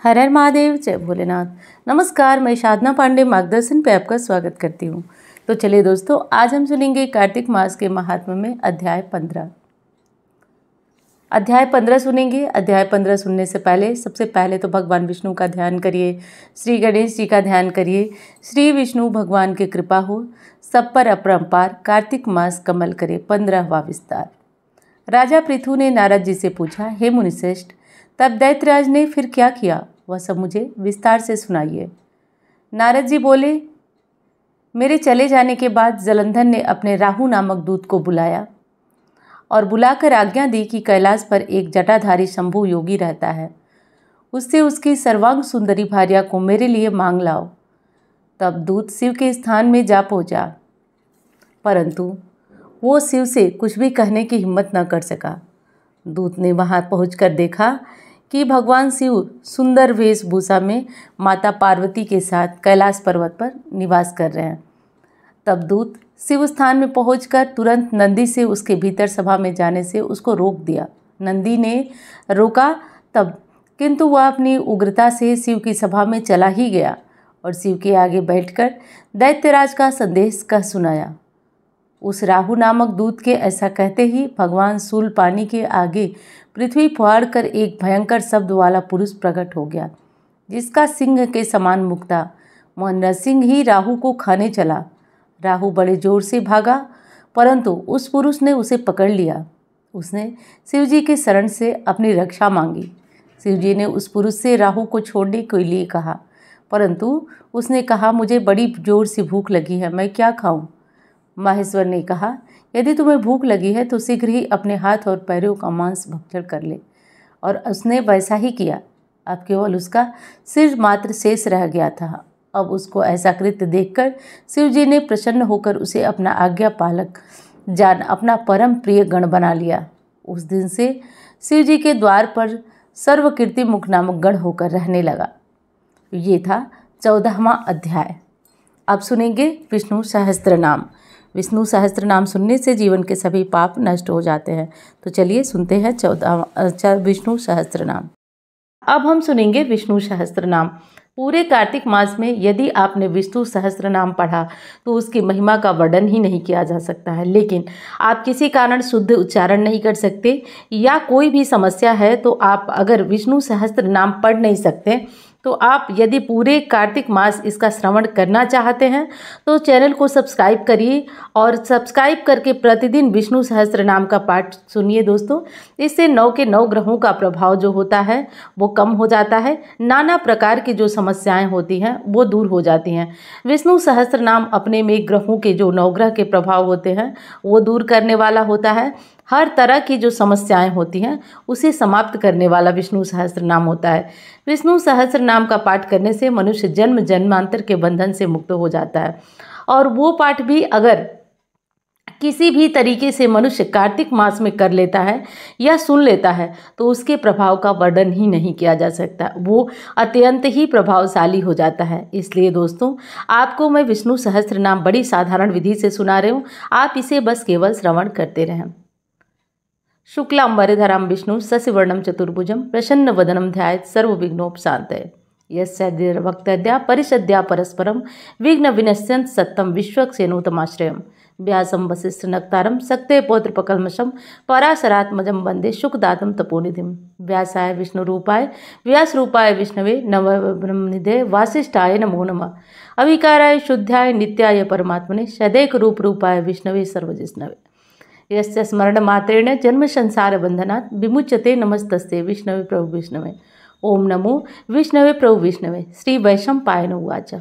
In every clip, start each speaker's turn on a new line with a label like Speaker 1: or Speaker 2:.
Speaker 1: हर हर महादेव, जय भोलेनाथ। नमस्कार, मैं साधना पांडे मार्गदर्शन पे आपका स्वागत करती हूँ। तो चलिए दोस्तों, आज हम सुनेंगे कार्तिक मास के महात्म्य में अध्याय 15। अध्याय 15 सुनेंगे। अध्याय 15 सुनने से पहले सबसे पहले तो भगवान विष्णु का ध्यान करिए, श्री गणेश जी का ध्यान करिए। श्री विष्णु भगवान की कृपा हो सब पर अपरंपार, कार्तिक मास कमल करे 15वां विस्तार। राजा पृथु ने नारद जी से पूछा, हे मुनिश्रेष्ठ, तब दैत्यराज ने फिर क्या किया, वह सब मुझे विस्तार से सुनाइए। नारद जी बोले, मेरे चले जाने के बाद जलंधर ने अपने राहु नामक दूत को बुलाया और बुलाकर आज्ञा दी कि कैलाश पर एक जटाधारी शंभु योगी रहता है, उससे उसकी सर्वांग सुंदरी भार्या को मेरे लिए मांग लाओ। तब दूत शिव के स्थान में जा पहुंचा, परंतु वो शिव से कुछ भी कहने की हिम्मत न कर सका। दूत ने वहां पहुंचकर देखा कि भगवान शिव सुंदर वेशभूषा में माता पार्वती के साथ कैलाश पर्वत पर निवास कर रहे हैं। तब दूत शिव स्थान में पहुंचकर तुरंत नंदी से उसके भीतर सभा में जाने से उसको रोक दिया। नंदी ने रोका तब, किंतु वह अपनी उग्रता से शिव की सभा में चला ही गया और शिव के आगे बैठकर दैत्यराज का संदेश कह सुनाया। उस राहु नामक दूत के ऐसा कहते ही भगवान शूलपाणी के आगे पृथ्वी फाड़ कर एक भयंकर शब्द वाला पुरुष प्रकट हो गया, जिसका सिंह के समान मुख था। वह नरसिंह ही राहु को खाने चला। राहु बड़े जोर से भागा, परंतु उस पुरुष ने उसे पकड़ लिया। उसने शिवजी के शरण से अपनी रक्षा मांगी। शिवजी ने उस पुरुष से राहु को छोड़ने के लिए कहा, परंतु उसने कहा, मुझे बड़ी जोर से भूख लगी है, मैं क्या खाऊं? माहेश्वर ने कहा, यदि तुम्हें भूख लगी है तो शीघ्र ही अपने हाथ और पैरों का मांस भक्षण कर ले। और उसने वैसा ही किया। अब केवल उसका सिर मात्र शेष रह गया था। अब उसको ऐसा कृत्य देखकर शिवजी ने प्रसन्न होकर उसे अपना आज्ञा पालक जान अपना परम प्रिय गण बना लिया। उस दिन से शिवजी के द्वार पर सर्वकीर्ति मुख नामक गण होकर रहने लगा। ये था 14वां अध्याय। अब सुनेंगे विष्णु सहस्त्र नाम। विष्णु सहस्त्र नाम सुनने से जीवन के सभी पाप नष्ट हो जाते हैं। तो चलिए सुनते हैं 14वां विष्णु सहस्त्र नाम। अब हम सुनेंगे विष्णु सहस्त्र नाम। पूरे कार्तिक मास में यदि आपने विष्णु सहस्त्र नाम पढ़ा तो उसकी महिमा का वर्णन ही नहीं किया जा सकता है। लेकिन आप किसी कारण शुद्ध उच्चारण नहीं कर सकते या कोई भी समस्या है तो आप अगर विष्णु सहस्त्र नाम पढ़ नहीं सकते तो आप यदि पूरे कार्तिक मास इसका श्रवण करना चाहते हैं तो चैनल को सब्सक्राइब करिए और सब्सक्राइब करके प्रतिदिन विष्णु सहस्त्र नाम का पाठ सुनिए दोस्तों। इससे 9 के 9 ग्रहों का प्रभाव जो होता है वो कम हो जाता है। नाना प्रकार की जो समस्याएं होती हैं वो दूर हो जाती हैं। विष्णु सहस्त्र नाम अपने में ग्रहों के जो 9 ग्रह के प्रभाव होते हैं वो दूर करने वाला होता है। हर तरह की जो समस्याएं होती हैं उसे समाप्त करने वाला विष्णु सहस्त्र नाम होता है। विष्णु सहस्त्र नाम का पाठ करने से मनुष्य जन्म जन्मांतर के बंधन से मुक्त हो जाता है। और वो पाठ भी अगर किसी भी तरीके से मनुष्य कार्तिक मास में कर लेता है या सुन लेता है तो उसके प्रभाव का वर्णन ही नहीं किया जा सकता। वो अत्यंत ही प्रभावशाली हो जाता है। इसलिए दोस्तों, आपको मैं विष्णु सहस्त्र नाम बड़ी साधारण विधि से सुना रही हूँ। आप इसे बस केवल श्रवण करते रहें। शुक्लांबरधरं विष्णु शशिवर्णं चतुर्भुजं प्रसन्नवदनं ध्यायेत् सर्वविघ्नोपशान्तये। यस्य भक्तद्या परिषद्या परस्परं विघ्न विनश्यन्ति सत्तं विश्वक्सेनोतमाश्रयम्। व्यासं वसिष्ठनक्तारं शक्ते पौत्रपकल्मषं पराशरात्मजं वन्दे शुकदातं तपोनिधिं। व्यासाय विष्णुरूपाय व्यासरूपाय विष्णवे नमः ब्रह्मनिधे वासिष्ठाय नमो नमः। अविकाराय शुद्धाय नित्याय परमात्मने सदैकरूपरूपाय विष्णवे सर्वजिष्णवे। यस्य स्मरणमात्रेण जन्म संसार बंधनात् विमुच्यते। नमस्तस्ते विष्णवे प्रभु विष्णवे। ओम नमो विष्णवे प्रभु विष्णवे। श्री वैशंपायन उवाच,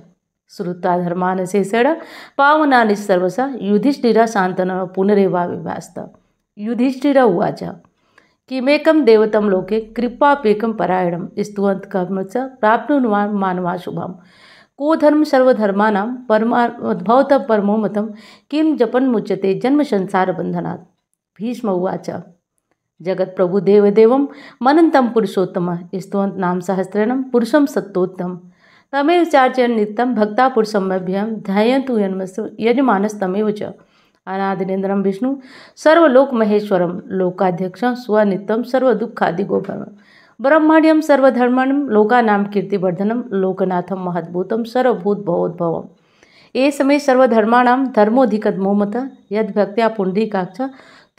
Speaker 1: श्रुत्वा धर्मान् शेषेण पावनानि सर्वसा युधिष्ठिरः शान्तनः पुनरेवाभिभाषत। युधिष्ठिर उवाच, किमेकं देवतं लोके कृपापेकं परायणं स्तुवन्त कर्म च प्राप्नुवान् मानवा शुभम्। को धर्म सर्वधर्माणां भवतः परमो मतं किं जपन् मुच्यते जन्म संसार बंधनात्। भीष्म उवाच, जगत प्रभु देवदेवं मनन्तं पुरुषोत्तम स्तुवन्त नाम सहस्रेण पुरुषं सत्तोत्तम। तमेव चार्चयन् नित्यं भक्ता पुरुषमभ्यं ध्यायन्तु यजमानस्तमेव च। अनादिनेन्द्रं विष्णु सर्वलोक महेश्वरं लोकाध्यक्षं स्वनित्यं सर्वदुःखादिगो भवम्। ब्रह्मण्यम सर्वधर्मणम लोकानाम कीर्तिवर्धनम लोकनाथम महद्भूतम सर्वभूत भवोद्भवम। ये समय सर्वधर्माणाम धर्मोधिकतमो मत यद भक्त्या पुंडरीकाक्ष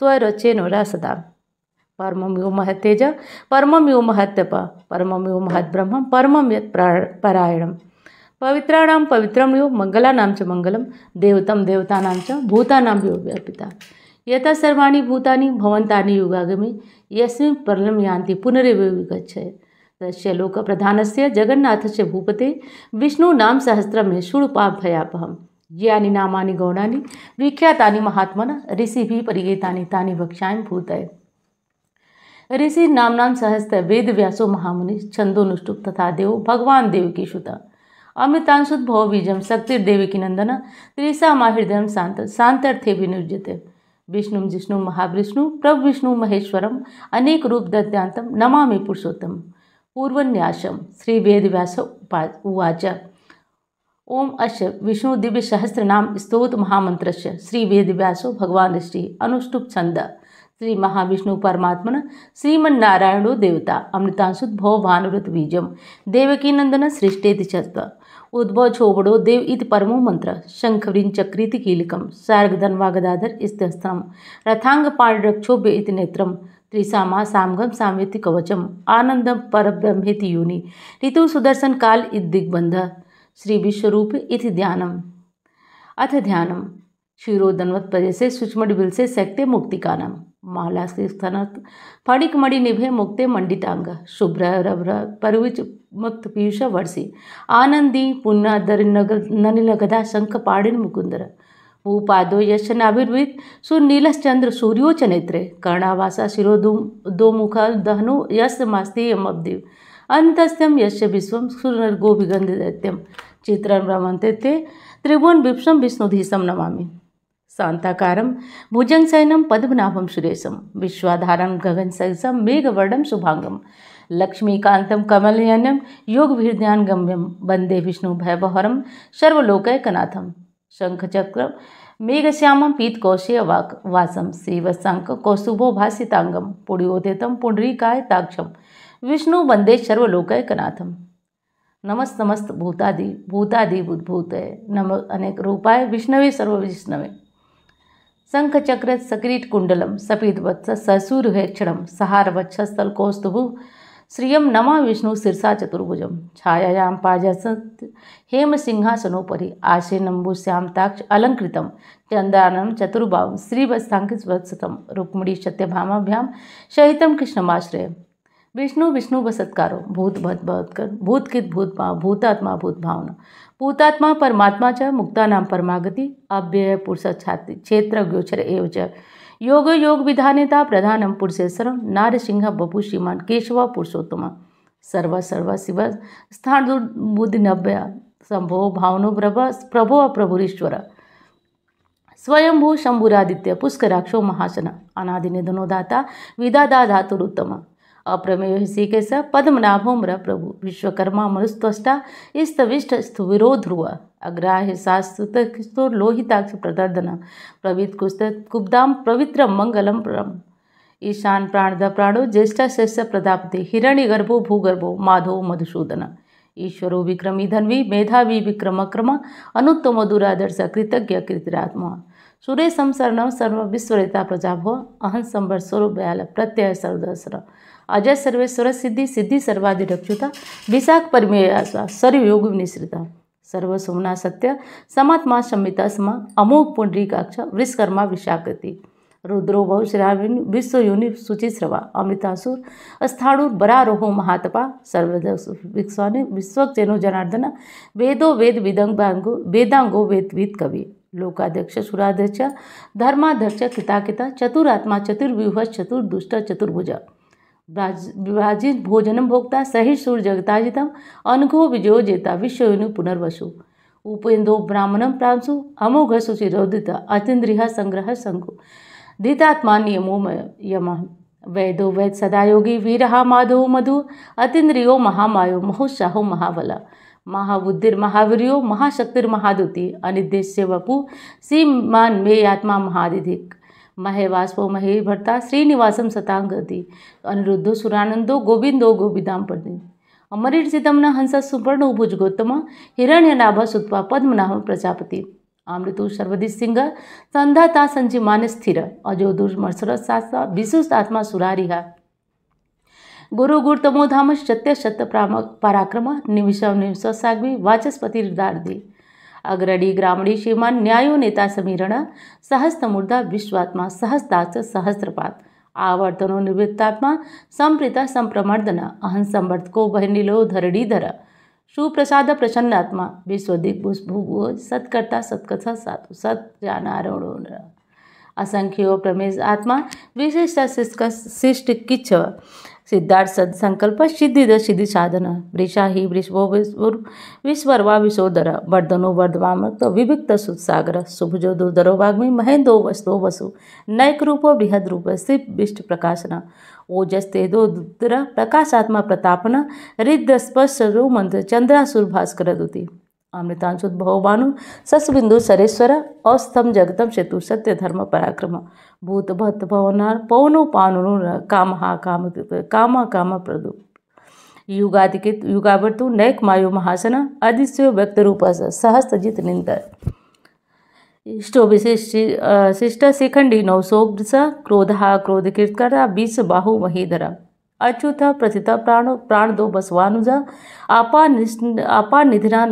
Speaker 1: त्वरचेनोरा सदा। परमं यो महत्तेज परमं यो महत्तप परमं यो महद्ब्रह्म परमं यत् परायणम। पवित्राणां पवित्रं यो मंगलानां च मंगलम देवतं देवतानां च भूतानां यो व्यापिता। यथा सर्वाणि भूतानि भवन्तानि युगागमे यस्मिन् प्रलयं यान्ति पुनरेव विगच्छति। तस्य लोकप्रधानस्य जगन्नाथस्य भूपते विष्णुनाम सहस्रमे शूळपाभयापहम्। यानि नामानि गौणानि विख्यातानि महात्मना ऋषिभिः परिगीतानि तानि वक्ष्यामि भूतये। ऋषि नाम्नां सहस्र वेद व्यासो महामुनि छन्दोनुष्टुप तथा देवो भगवान देवकी सुता। अमृतांशुत भव बीजम शक्तिर्देवकी नंदन त्रिसा हृदय शांत शांतर्थे विनिर्जते। विष्णु जिष्णु महाविष्णु प्रभु विष्णु महेश्वरम अनेक रूप दद्यांतम नमामि पुरुषोत्तम। पूर्वन्यासम श्री वेद व्यास उवाच। ओम अस्य विष्णु दिव्य सहस्र नाम स्तोत्र महामंत्रस्य श्री वेद व्यासो भगवान श्री अनुष्टुप छंद श्री महाविष्णु परमात्मन श्रीमन्नारायणो देवता अमृतांशुत भव भानुरत बीजम देवकी नंदन सृष्टेति चत्व उद्भव छोबड़ो देव इति परमो मंत्र शंखवृन चक्रीति कीलकम सार्गधन्वा गदाधर इस्तस्त्रम रथांग पाणिरक्षोभ्य इति नेत्रम त्रिसामा सामगम सामेति कवचम आनंदम परब्रह्मेति योनि ऋतु सुदर्शन काल इति दिग्बंध श्री विश्वरूप इति ध्यानम। अथ ध्यानम क्षीरोदन्वत पदे से सूक्ष्मडिबिल से सक्ते मुक्तिकानम माला से स्तनत फणिक मणि निभे मुक्ते मंडितांग शुभ्र रभ्र परविच मुक्त पीयूष वर्षि आनंदी पुण्य दरिनगर ननिलगदा शंख पाणिन मुकुंदर भूपादो यश नाभिर्वित सुनीलश्चंद्र सूर्यो च नेत्रे कर्णावासा शिरो दो मुख दहनो यश मास्तेयम अब्दिव अंतस्त्यम यश विश्वम सुनर्गो विगंध दैत्यम चित्रं रमन्ते ते त्रिभुवन विप्सम विष्णुधीशम नमामि। शांताकारं भुजंगशयनं पद्मनाभं सुरेशं विश्वाधारं गगनसदृशं मेघवर्णं शुभांगं लक्ष्मीकान्तं कमलनयनं योगविहृद्यानगम्यं वन्दे विष्णुभयबहरं सर्वलोकैकनाथं। शंखचक्रं मेघश्यामं पीतकौशेयवासं श्रीवत्सांक कौस्तुभो भासितांगं पुण्योदितं पुण्डरीकायताक्षं विष्णु वन्दे सर्वलोकैकनाथं। नमस्त भूतादि बुद्भूतये नम अनेक रूपाय विष्णवे सर्वविष्णवे। शंख चक्र सकिरीट कुंडलम सफेदवत्स ससूर्यक्षणम सहारवक्षस्थल कौस्तुभु श्रियम नमा विष्णु शीर्षा चतुर्भुजम छायायां पाजसत हेम सिंहासनोपरि आसेनम्बु श्यामताक्ष अलंकृतम चंद्रानम चतुर्बाहु श्रीवत्सांकितवत्सतम रुक्मिणी सत्यभामाभ्याम सहितम कृष्णमाश्रय। विष्णु विष्णु वसत्कारो भूत भत्कर भूतकित भूतपा भूतात्मा भूत भावना भूतात्मा परमात्मा च मुक्तानां परमागति अव्यय पुरुष छाति क्षेत्र गोचर एव च योग योग विधानेता प्रधानम पुरुषेश्वरम नारसिंह बपु श्रीमान केशव पुरुषोत्तम सर्व सर्व शिव स्थान बुद्धि नव्य संभो भावनो प्रभो प्रभुरीश्वर स्वयंभू शंभुरादित्य पुष्कराक्षो महासन अनादिनिधनो दाता विदादा धातुरुत्तम अप्रमेय ऋषिकेश पद्मनाभोम्र प्रभु विश्वकर्मा मनुस्त्वष्टा स्तविष्ट स्थुविरो ध्रुव अग्राह्य शास्त्र लोहिताक्ष प्रदर्दन प्रवीत कुस्त कुब्दाम पवित्र मंगलम परम ईशान प्राणद प्राणो ज्येष्ठ शेष प्रदापते हिरण्यगर्भो भूगर्भो माधो मधुसूदन ईश्वरो विक्रमी धन्वी मेधावी विक्रमक्रम अनुत्तम दुरादर्श कृतज्ञ कृतिरात्मा सुरेशम शरणम सर्व विश्वरेता प्रजाभो अहं संवत्सरो बयाल प्रत्यय सर्वदसर अजय सर्वेश्वर सिद्धि सिद्धि सर्वादि रक्षुता विशाख परिमेयास्वा सर्वयोग विनिश्रिता सर्व सोमना सत्य समात्मा संहिता समा अमोघ पुंडरीकाक्ष वृषकर्मा विशाकृति रुद्रो बहु श्राविन विश्वयोनि शुचिश्रवा अमृतासुर स्थाणुर बरारोहो महातपा सर्वदस विक्ष्वानि विश्वक्सेनो जनार्दन वेदो वेद विदंगांगो वेदांगो वेदविद कवि लोकाध्यक्ष सुराध्यक्ष धर्माध्यक्ष कृताकिता चतुरात्मा चतुर्व्यूह चतुर्दुष्ट चतुर्भुज विभाजित भोजनम भोक्ता सही सूर जगताजितम अनघो विजयो जेता विश्वयोनि पुनर्वसु उपेन्द्रो ब्राह्मणम प्रांशु अमोघ सुचिरोदित अतीन्द्रिय संग्रह संगु धीतात्मा नियमोमय यम वैदो वैद सदा योगी वीरहा माधो मधु अतीन्द्रियो महामायो महोत्साहो महाबला महाबुद्धिर महावीर्यो महाशक्तिर महादुति अनिदेश्य वपु सीमान मे आत्मा महादिधिक महेवास्पो महे भर्ता श्रीनिवासम सतांगति अनिरुद्धो सुरानंदो गोविंदो गोविदाम पति अमरीर्जितम न हंस सुपर्ण भुज गौतम हिरण्यनाभ सुत्वा पद्मनाभ प्रजापति अमृतु सर्वदिश सिंह संधाता संचिमान स्थिर अजो दुर्मर्सर सासा विशुष्टात्मा सुरारिहा गुरु गुरुतमो धाम सत्य सत्य पराक्रम निमिष निमिष साग्वी वाचस्पति हृदार्दी अग्रणी ग्रामणी श्रीमान न्यायो नेता समीरण सहस्त्रमूर्धा विश्वात्मा सहस्ताक्ष सहस्रपात आवर्तनो निवृत्तात्मा संप्रीता संप्रमर्दन अहं संवर्तको बहनिलो धरणीधर सुप्रसाद प्रसन्नात्मा विश्वदिक भूभु सत्कर्ता सत्कथा साधु सत जानारोण असंख्यो प्रमेश आत्मा विशिष्ट शिष्ट किच्छ सिद्धार्थ सत्संकल्प सिद्धिद सिद्धि साधन वृषा ही वृषभो विश्वर्वा विशोदर वर्धनो वर्धवामक्त विविक्त सुसागर शुभजो दुर्धरो वाग्मी महेंदो वस्तो वसु नैक रूपो बृहद रूप शिव विष्ट प्रकाशन ओजस तेजो दुद्र प्रकाशात्मा प्रतापन रिद्र स्पर्शो मंत्र चंद्रासुर भास्कर दुति अमृतांशुद्भव भानु ससबिंदु सरेश्वर औस्तम जगतम सेतु सत्य धर्म पराक्रम भूत भक्त भवनार पवनो पानु काम कामा काम प्रदु युगादिकित युगावर्तु नैक मायो महासन अधिस्यो व्यक्त रूप सहस्त्रजित निंतर इष्टो शिष्ट शिखंडी नवसोग्रस क्रोधा क्रोध कीर्तकरा बीस बाहु महीधरा अच्युत प्रथित प्राण दो बसवानुजा आपा निधिरान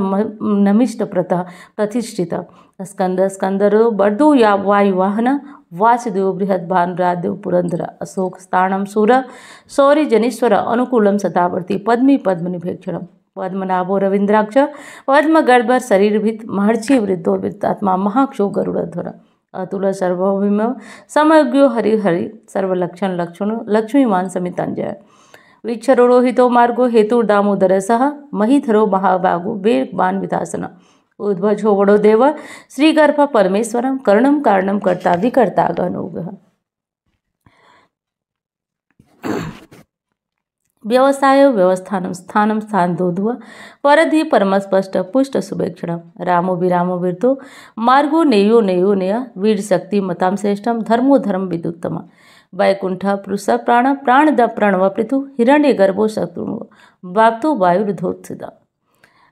Speaker 1: नमिष्ट प्रतिष्ठित स्कंद स्कंदरो बर्दो या वायुवाहन वासुदेव बृहद भानुरादेव पुरंदर अशोक स्थानम सूर सौरी जनीश्वर अनुकूलम सतावर्ती पद्मी पद्मनिभेक्षण पद्मनाभो रविंद्राक्ष पद्म गर्भ शरीरभित महर्षि वृद्धो वृत्तात्मा महाक्षो गरुड़ध्वर अतुल सर्वभौम समज्ञो हरिहरि सर्वलक्षण लक्षण लक्ष्मीमान समितांजय विक्षरोहितो मार्गो हेतुर्दामोदर सह महीधरो महाबागु वेग बाण वितासन उद्भजो वडो देव श्रीगर्भ परमेश्वरम कर्णम कारणम कर्ता विकर्ता गणोग व्यवसाय व्यवस्थानम स्थानम स्थान दोधुव परधि परमस्पष्ट पुष्ट सुभेक्षण रामो विरामो वीरतो मार्गो नेयो नेयो नेय वीर शक्ति मताम श्रेष्ठम धर्मो धर्म विदुत्तम वैकुंठ पुरुष प्राण प्राणद प्रणव पृथु हिरण्य गर्भो शत्रु वाप्तो वायुर्धोत्सिदा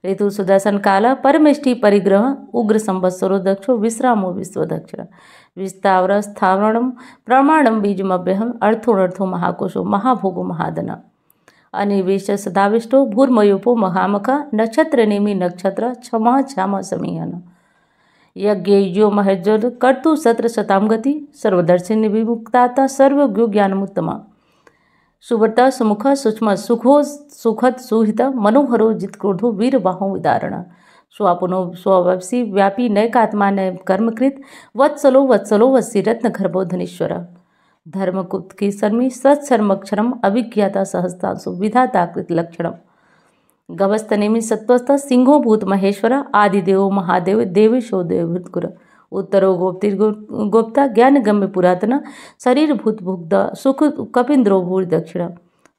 Speaker 1: ऋतु सुदर्शन काल परमेष्टि परिग्रह उग्र संवत्सरो दक्षो विश्रामो विश्वदक्षिण विस्तावर स्थावरणम प्रमाणम बीजमभ्यहम अर्थोनर्थो महाकोशो महाभोगो महादन अनिवेश सदाविष्टो भूर्मयोपो महामख नक्षत्र नेमि नक्षत्र क्षमा क्षमा समीहन यज्ञो महेज्वर कर्तु सत्र शतामगति सर्वदर्शिनी विमुक्ताता सर्वज्ञो ज्ञानमुत्तमा सुव्रत सुमुख सूक्ष्म सुखो सुखद सुहित मनोहरो जितक्रोधो वीरबाहो विदारण स्वापुनो स्ववसी व्यापी नैकात्मा नय कर्मकृत वत्सलो वत्सलो वत्सी रत्न गर्भो धनीश्वर धर्मकुप्त की शर्मी सत्सर्मक्षरम अभिज्ञाता सहस्तांशु विधाताकृत लक्षणम गवस्तनेमि सत्वस्थ सिंहो भूत महेश्वर आदिदेव महादेव देवेशो देवभूतकुर उत्तरो गोप्ता ज्ञान गम्य पुरातन शरीर भूत भुग्ध सुख कपिंद्रो भूर दक्षिण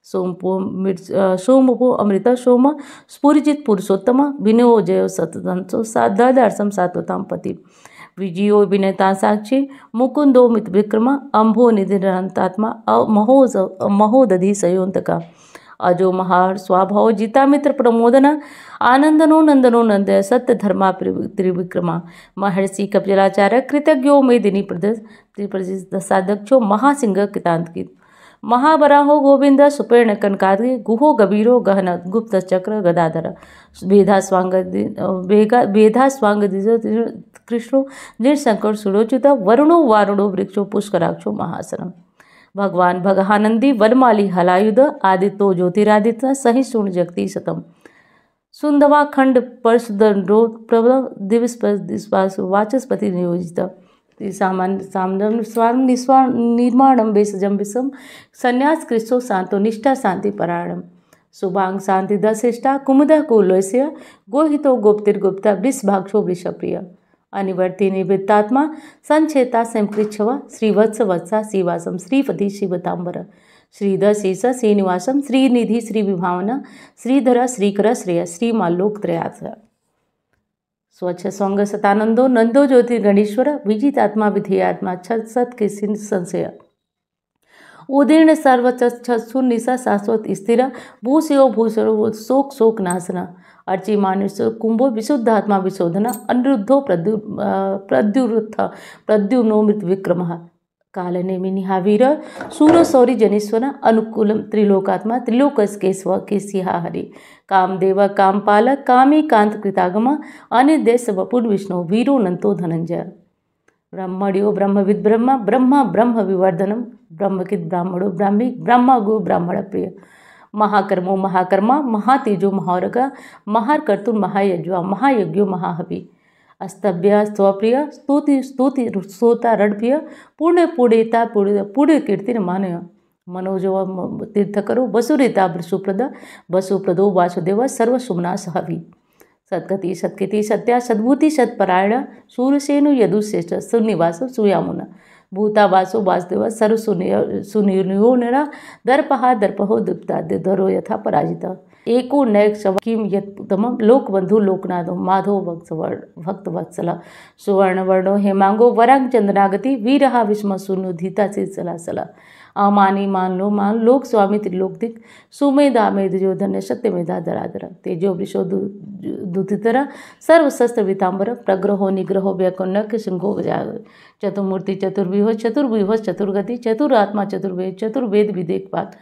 Speaker 1: सोमपो अमृत सोम स्फुरिजित पुरुषोत्तम विनयो जयो सतदंसो दर्शम सात्वताम पति विजयो विनयता साक्षी मुकुंदो मित विक्रम अंभो निधिरंतात्मा महोदधि सयोन्तका अजो महार स्वभाव जिता मित्र प्रमोदन आनंदनो नंदनो नंदय सत्य धर्मा त्रिविक्रमा महर्षि कपिलाचार्य कृतज्ञो मेदिनी प्रदसाध्यक्षो महासिंह कितांतकित महाबराहो गोविंद सुपेर्ण कनकादि गुहो गभीरो गहन गुप्त चक्र गदाधर वेधा स्वांग कृष्णो निर्शंकर सुरोचित वरुणो वारुणो वृक्षो पुष्कराक्षो महासनम भगवान भगहानंदी वनमाली हलायुध आदित्यो ज्योतिरादित्य सहिष्णु जगती शतम सुंदवा खंड परशुदंडो प्रबल दिवस वाचस्पति नियोजित निर्माणम वेशजम विषम संन्यास कृष्णो शांतो निष्ठा शांति परायणम शुभांग शांति दशिष्टा कुमुद कुलोस्य गोहितो गोप्तिर्गुप्ता वृषभाक्षो वृषप्रिय अनिवर्ति निवृत्तात्मा संचेता संपृच्छव श्रीवत्स वत्सा श्रीवासम श्रीपति शिवतांबर श्रीधर शीर्ष श्रीनिवासम श्रीनिधि श्री विभावना श्रीधर श्रीकर श्रेय श्रीमालोक त्रयास स्वच्छ सौंग सतानंदो नंदो ज्योति गणेश्वर विजितात्मा विधेयात्मा सत के संशय उदीर्ण सर्वचक्षु निशा शाश्वत स्थिर भूषयो भूषणो शोक शोक नाशना अर्ची मानुष कुंभो विशुद्धात्मा विशोधन अनिरुद्धो प्रद्युरुत्थ प्रद्युम्नोमृत विक्रम कालनेमिनिहावीर शूरशौरी जनीश्वर अनुकूलम त्रिलोकात्मा त्रिलोकस्केश्व केशिहा हरि कामदेव कामपाल कामी कांत कृतागम अनिर्देश वपुर विष्णु वीरो नंतो धनंजय ब्रह्मण्यो ब्रह्मविद ब्रह्म ब्रह्म ब्रह्म विवर्धनम ब्रह्मकिद ब्राह्मणो ब्राह्मी ब्रह्म गो ब्राह्मण प्रिय महाकर्मो महाकर्मा महातेजो महारगा महाकर्तुर महायज्वा महायज्ञो महाहवि अस्तभ्य स्वप्रिय स्तुति स्तुति सोता रणप्रिय पुण्य पुण्यता पुण्य कीर्ति मानय मनोजव तीर्थकरो वसुरेता सुप्रद वसुप्रदो वासुदेव सर्वशुभना सहवी सद्गति सत्कृति सत्या सद्भूति सत्परायण सूर्यसेनु यदुश्रेष्ठ सुनिवास सुयामुन भूतावासो वासुदेव सर्व सुनियो नरा दर्पहा दर्पहो दुप्ता धरो यथा पराजिता एको नैक किम यत्तम लोकबंधु लोकनाथो माधो भक्तवत्सला सुवर्णवर्णो हेमांगो वरांग चंद्रनागति वीरहा विस्म सुनुधीता से सला अमानी मान लोक स्वामी त्रिलोक दिक सुमेधा मेध जो धन्य सत्य मेधा धराधरा तेजो वृषो दुतितरा सर्वशस्त्र वितांबर प्रग्रहो निग्रहो व्यकुन्नक सिंहो चतुर्मूर्ति चतुर्व्यूह चतुर्व्यूह चतुर्गति चतुरात्मा चतुर्वेद विदेकपात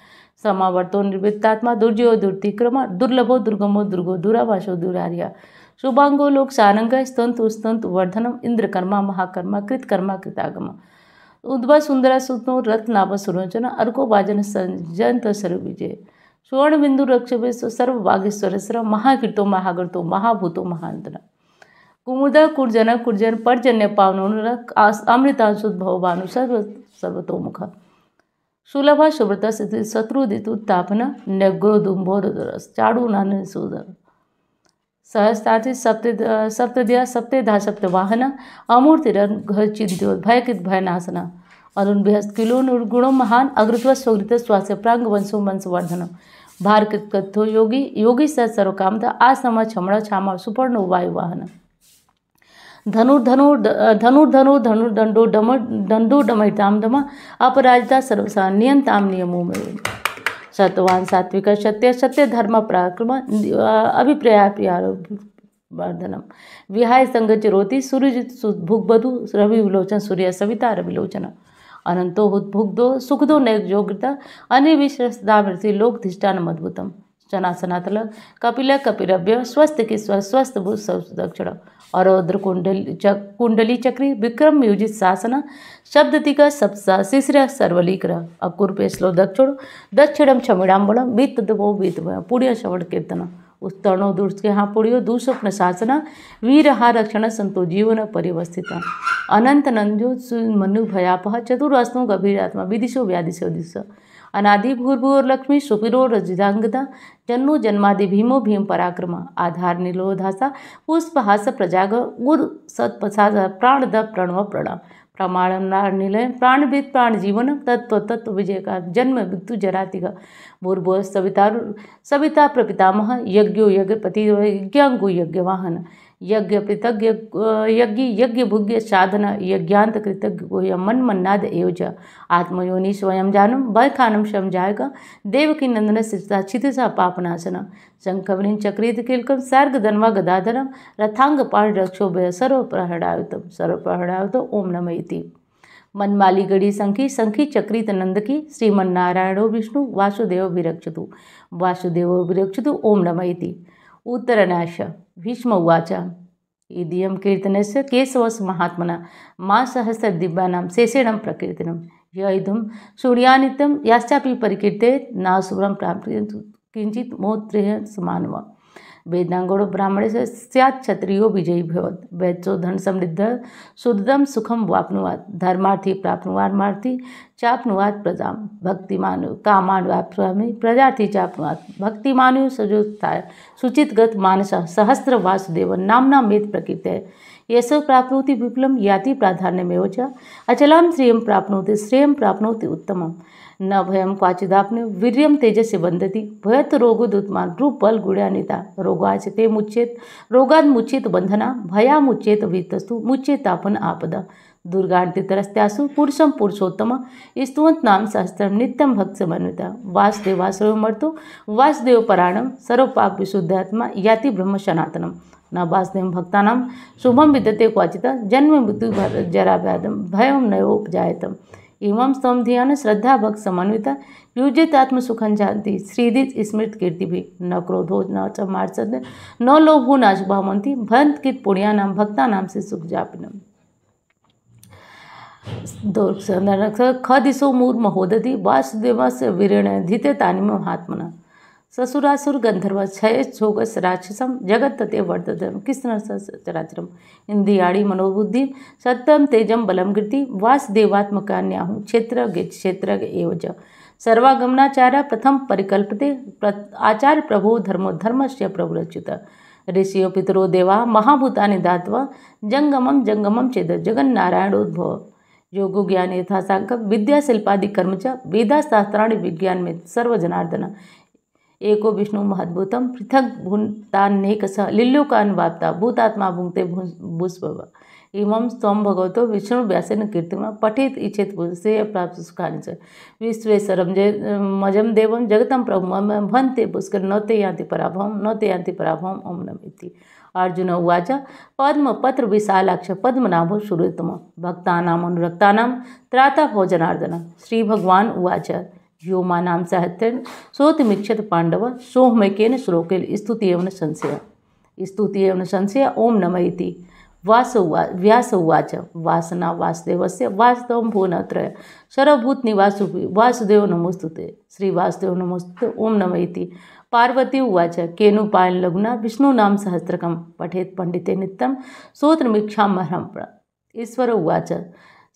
Speaker 1: समावर्तो निर्वृत्तात्मा दुर्जयो दुर्तिक्रम दुर्लभो दुर्गमो दुर्गो दुराभाषो दुरार्या शुभांगो लोक सारंग स्तंतु स्तंतु वर्धनम इंद्रकर्मा महाकर्मा कृतकर्मा कृतागम उद्भव सुंदरा सुतो रत्नाभ सुरोचन अर्को वाजन संजंत सर्व विजय सुवर्ण बिंदु रक्षवेश सर्व वागेश्वर महाकीर्तो महागर्तो महाभूतो महांतना कुमुदा कुर्जन पर्जन्य पावनो अमृतांशुद्भव भानु सर्वतोमुख सुलभा शुभ्रता शत्रुदितु तापन नग्रोदुंभोरस चाड़ू नान सूदर सहस्ताति सप्तद्या सप्तेधा सप्तवाहन अमूर्तिरन घर चिंत्यो भयकित भयनाशना अरुण बृहस् किलो निर्गुणो महान अग्रत्व स्वगृत स्वास्य प्रांग वंशो वंशवर्धन भारकृत कथो योगी योगी सर्वकामता आसम क्षमण क्षामा सुपर्णो वायुवाहन धनुर्दंडो दंडो डमयताम दम अपराजिता सर्वसा नियंताम नियमो में सत्वान सात्विक सत्य सत्य धर्म पराक्रम अभिप्रायावर्धनम विहाय संगच रोति सूर्यजित भुग्बधु रवि विलोचन सूर्य सविता रविलोचन अनंतो हुद्भुग्धो सुखदो नैक योग्यता अनिविश्रदामृति लोकधिष्ठान अद्भुतम चनासनातल कपिल कपिरभ्य स्वस्थ की स्वस्थ भूत दक्षिण अरोद्र कुंडली चक्री विक्रम युजित शासन शब्दतिका सप्सा शिशिर सर्वलीकर अकुर्पे श्लो दक्षिणम क्षमिड़ाम्बलम बीतदवो बीतव पुण्य श्रवण कीर्तन उत्तर्णो दुर्स्केहा पुण्यो दुस्वप्न शासन वीरहा रक्षण संतो जीवन परिवस्थित अनंत नंदो मनु भयापह चतुरास्नो गभीरात्मा विदिशो व्यादिशो दिश अनादि भूर्भुवर लक्ष्मी सुपिरो रजिदांगदा जन्नो जन्मादि भीमो भीम पराक्रम आधार निलोधासा पुष्पहास प्रजाग उर सत्पसाद प्राणद प्रणव प्रणव प्रमाणम निलय प्राणविद प्राण जीवन तत्व तत्व विजय का जन्म मृत्यु जरातिग भूर्भुव सविता प्रपितामह यज्ञो यज्ञपति यज्ञांगो यज्ञवाहन यज्ञ पितज्ञ यज्ञ यज्ञ भुग्य साधन यज्ञांत कृतज्ञ मन मन्नाद एवज आत्मयोनि स्वयं जानम वैखानम शम जायगा देवकी नंदन सिता क्षितिसा पापनाशन शंखवृन चक्रित किलकम सर्ग धन्वा गदाधरम रथांग पाण रक्षोभय सर्व प्रहड़ायुत ओम नमः इति मनमाली गढ़ी संखी चक्रित नंदकी श्रीमन्नारायणो विष्णु वासुदेव विरक्षतु ओम नमः इति उत्तरनाश भीष्म उवाच इदियं कीर्तनस्य केशवस महात्मना मा सहस्र दिव्यानां शेषेणं प्रकीर्तनं य इदं सूर्यानित्यं याश्चापि परिकीर्ते नासुरं प्राप्नुयात् किंचित् मोत्रेह समानवा वेदांगोड़ो ब्राह्मणे से स्यात् क्षत्रियो विजयी भवत् वैद्यो धन समृद्ध शुद्धम सुखम वाप्नुवात् धर्मार्थी प्राप्नुवार्मार्थी चाप्नुवात् प्रजाम भक्तिमान कामान वाप्नुवामि प्रजार्थी चाप्नुवात् भक्तिमानु सजोत्थाय सुचितगत मानस सहस्र वासुदेव नाम्ना मेत प्रकीर्ते यश प्राप्नोति विपुलं याति प्राधान्यमेव च अचलां श्रियं प्राप्नोति उत्तमम् न भयम क्वाचिदापने वीर्यम तेजस्य वंदति भयत रोगोदुत्मान रूप बल गुण्यानिता रोगाचते मुच्येत रोगाद मुच्येत बंधना भया मुच्येत वीतस्तु मुच्येतापन आपदा दुर्गांतितरस्त्यासु पुरुषम पुरुषोत्तम स्तुवंत नाम सहस्त्रम नित्यम भक्त समन्विता वासुदेवासुरमर्तो वासुदेव पराणम सर्वपाप विशुद्धात्मा याति ब्रह्म सनातनम न वासुदेव भक्तानां शुभम विद्यते क्वचिता जन्म मृत्यु जरा व्याधम भयम नयोपजायतम इमं स्तम ध्यान श्रद्धा भक्त समन्विता युजित आत्मसुखं जानती श्रीदित स्मृत कीर्ति भी न क्रोधो न च मार्सद न लोभो न शुभामंती भंत कित पुण्यानाम भक्तानाम से सुख जापिनम ख दिशो मूर महोदधि वासुदेवस्य वीरेण धिते तानिम महात्मना ससुरासुर गंधर्व क्षय छोगस राक्षसम जगत तते वर्तते कृष्ण चराचरम इंद्रियाणी मनोबुद्धि सत्यम तेजम बलम कीर्ति वासुदेवात्मकान्याहु क्षेत्र एवज सर्वागमनाचार्य प्रथम परिकल्पते आचार्य प्रभो धर्मस्य प्रभुरच्युत ऋषियो पितरो देवा महाभूतानि दात्वा जंगमम जंगमम चेद जगन्नारायणोद्भव योगो ज्ञान यथासांक विद्या शिल्पादि कर्म च वेदाशास्त्राणि विज्ञान में सर्वजनार्दन एको विष्णु महद्भुतम पृथक भूतान्नेकस लिल्लोकान्वाप्ता भूतात्मा भुंक्ते भूस्भव इमं स्वं भगवतो विष्णु व्यासेन कीर्तिमा पठेत इच्छेत श्रेय प्राप्त सुखानि च विश्वेश्वरं मजम देवं जगतं प्रभुं भन्ते पुष्कर न ते यान्ति पराभवं ओम नमः इति अर्जुन उवाच पद्मपत्र विशालाक्ष पद्मनाभो सुरेतम भक्तानाम् अनुरक्तानां त्राता भोजनार्दन श्री भगवान उवाच यो मानां साहित्येन सोतिमिच्छत पांडव सोहमैकेन श्लोकेन स्तुति एव संशय ओम नमः इति व्यास उवाच वासना वासुदेवस्य वास्तवं भुवनत्रय सर्वभूत निवासु वासुदेव नमोस्तुते श्री वासुदेव नमोस्तुते ओम नमः इति पार्वती उवाच केनुपायन लघुना विष्णु नाम सहस्रकं पठेत पंडिते नित्यं सोत्रमीक्षामहं ईश्वर उवाच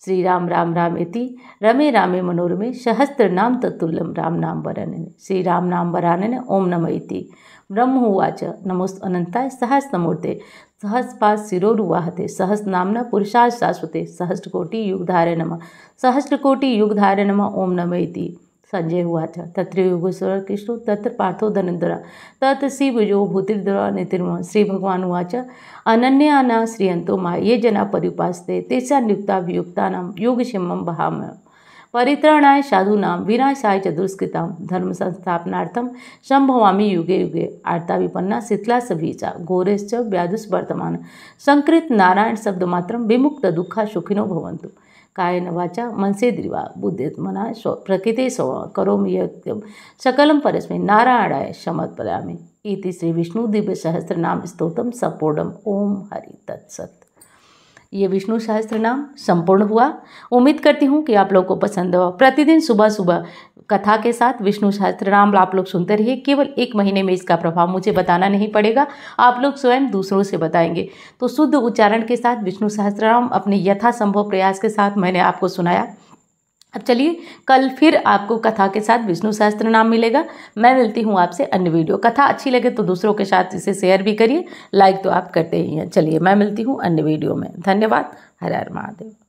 Speaker 1: श्रीराम राम रामेति रमे रामे मनोरमे सहस्रनाम तत्तुल्यं राम नाम वरानने श्रीराम नाम वरानने ओम नमः इति ब्रह्म उवाच नमोस्त अनंताय सहस्रमूर्ते सहस्रपाद शिरोरुवाहते सहस्रनाम्ना पुरुषाय शाश्वते सहस्रकोटि युगधारे नमः सहस्रकोटि युगधारे नमः ओम नमः इति संजय उवाच तत्र योगेश्वर कृष्ण तत्र पार्थो धनुर्धरा तत्र शिवयो भूतिर्धरा नितिर्म श्री भगवान उवाच अनन्याना श्रियंतो मा ये जना पर्युपासते तेषां युक्ताभियुक्तानां योगक्षेमं वहामि परित्राणाय साधूनां विनाशाय च दुष्कृतां धर्म संस्थापनार्थं संभवामि युगे युगे आर्ता विपन्ना शीतला सभीचा घोरेश्च व्याधुष वर्तमान संकृत नारायण शब्दमात्रं विमुक्त दुःखा सुखिनो भवन्तु कायेन वाचा मनसेन्द्रिया बुद्धिर्मना प्रकृते स्व करोमि यज्ञं सकलं परस्मै नारायणाय समर्पयामि इति श्री विष्णु दिव्य सहस्त्र नाम स्तोत्रम संपूर्णम ओम हरि तत्सत। ये विष्णु सहस्त्र नाम संपूर्ण हुआ। उम्मीद करती हूँ कि आप लोगों को पसंद हो। प्रतिदिन सुबह सुबह कथा के साथ विष्णु सहस्त्र नाम आप लोग सुनते रहिए। केवल 1 महीने में इसका प्रभाव मुझे बताना नहीं पड़ेगा, आप लोग स्वयं दूसरों से बताएंगे। तो शुद्ध उच्चारण के साथ विष्णु सहस्त्र नाम अपने यथासंभव प्रयास के साथ मैंने आपको सुनाया। अब चलिए कल फिर आपको कथा के साथ विष्णु सहस्त्र नाम मिलेगा। मैं मिलती हूँ आपसे अन्य वीडियो। कथा अच्छी लगे तो दूसरों के साथ इसे शेयर भी करिए, लाइक तो आप करते ही हैं। चलिए मैं मिलती हूँ अन्य वीडियो में। धन्यवाद। हर हर महादेव।